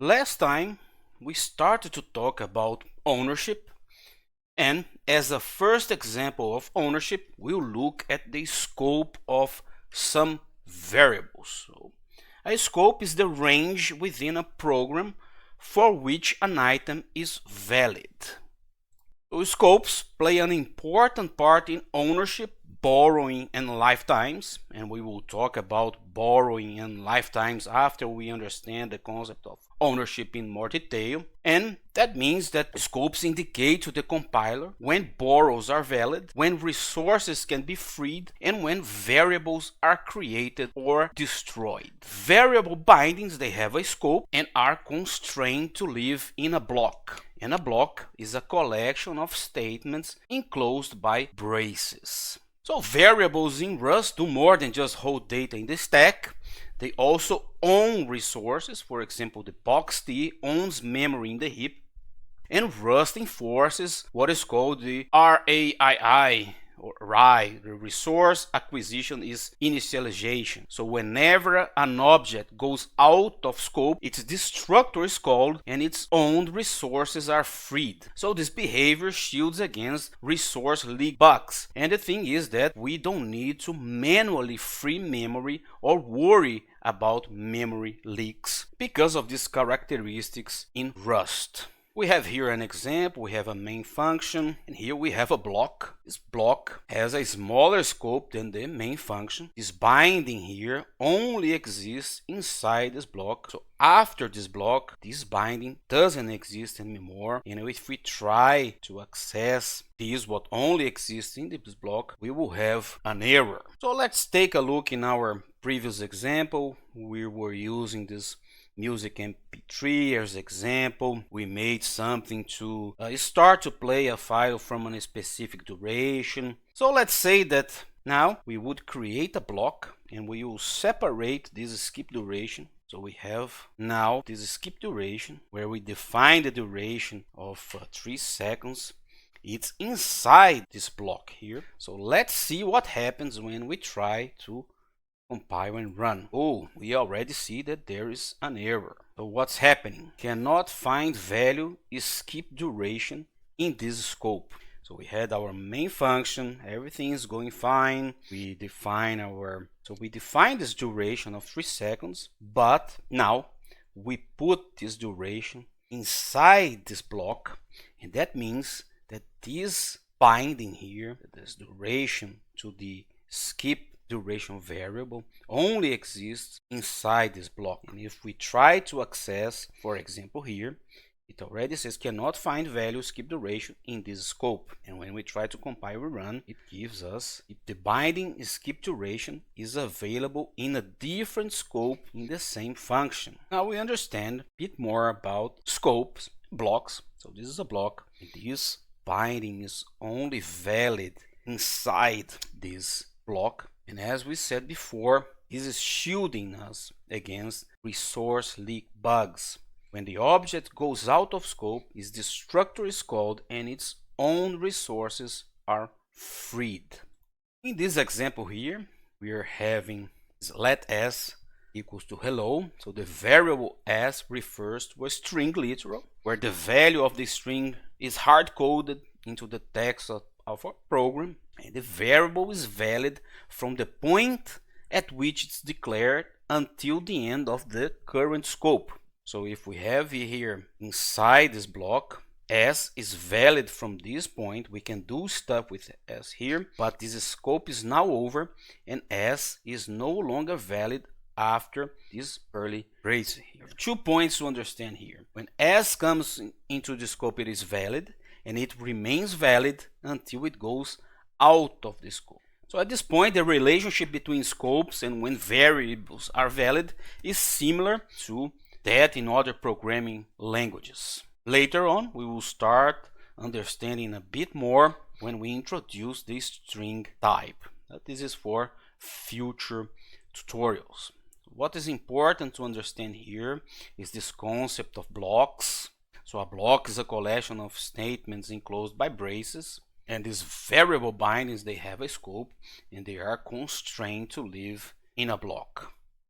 Last time we started to talk about ownership, and as a first example of ownership we'll look at the scope of some variables. So, a scope is the range within a program for which an item is valid. So scopes play an important part in ownership, borrowing, and lifetimes, and we will talk about borrowing and lifetimes after we understand the concept of ownership in more detail. And that means that scopes indicate to the compiler when borrows are valid, when resources can be freed, and when variables are created or destroyed. Variable bindings, they have a scope and are constrained to live in a block. And a block is a collection of statements enclosed by braces. So variables in Rust do more than just hold data in the stack. They also own resources. For example, the boxt owns memory in the heap. And Rust enforces what is called the RAII, or RAI, the resource acquisition is initialization. So whenever an object goes out of scope, its destructor is called and its owned resources are freed. So this behavior shields against resource leak bugs. And the thing is that we don't need to manually free memory or worry about memory leaks because of these characteristics in Rust. We have here an example. We have a main function, and here we have a block. This block has a smaller scope than the main function. This binding here only exists inside this block. So after this block, this binding doesn't exist anymore. And if we try to access this, what only exists in this block, we will have an error. So let's take a look in our previous example. We were using this music mp3 as example. We made something to start to play a file from a specific duration. So let's say that now we would create a block and we will separate this skip duration. So we have now this skip duration where we define the duration of 3 seconds. It's inside this block here. So let's see what happens when we try to compile and run. Oh, we already see that there is an error. So what's happening? Cannot find value is skip duration in this scope. So we had our main function, everything is going fine. We define this duration of 3 seconds, but now we put this duration inside this block, and that means that this binding here, this duration to the skip duration variable, only exists inside this block. And if we try to access, for example here, it already says cannot find value skip duration in this scope. And when we try to compile and run, it gives us if the binding skip duration is available in a different scope in the same function. Now we understand a bit more about scopes, blocks. So this is a block, and this binding is only valid inside this block. And as we said before, this is shielding us against resource leak bugs. When the object goes out of scope, its destructor is called and its own resources are freed. In this example here, we are having let s equals to hello. So the variable s refers to a string literal, where the value of the string is hard-coded into the text of our program. And the variable is valid from the point at which it's declared until the end of the current scope. So if we have here inside this block, s is valid from this point. We can do stuff with s here, but this scope is now over and s is no longer valid after this early brace here. 2 points to understand here. When s comes into the scope, it is valid, and it remains valid until it goes out of the scope. So at this point, the relationship between scopes and when variables are valid is similar to that in other programming languages. Later on, we will start understanding a bit more when we introduce the string type. This is for future tutorials. What is important to understand here is this concept of blocks. So a block is a collection of statements enclosed by braces. And these variable bindings, they have a scope and they are constrained to live in a block.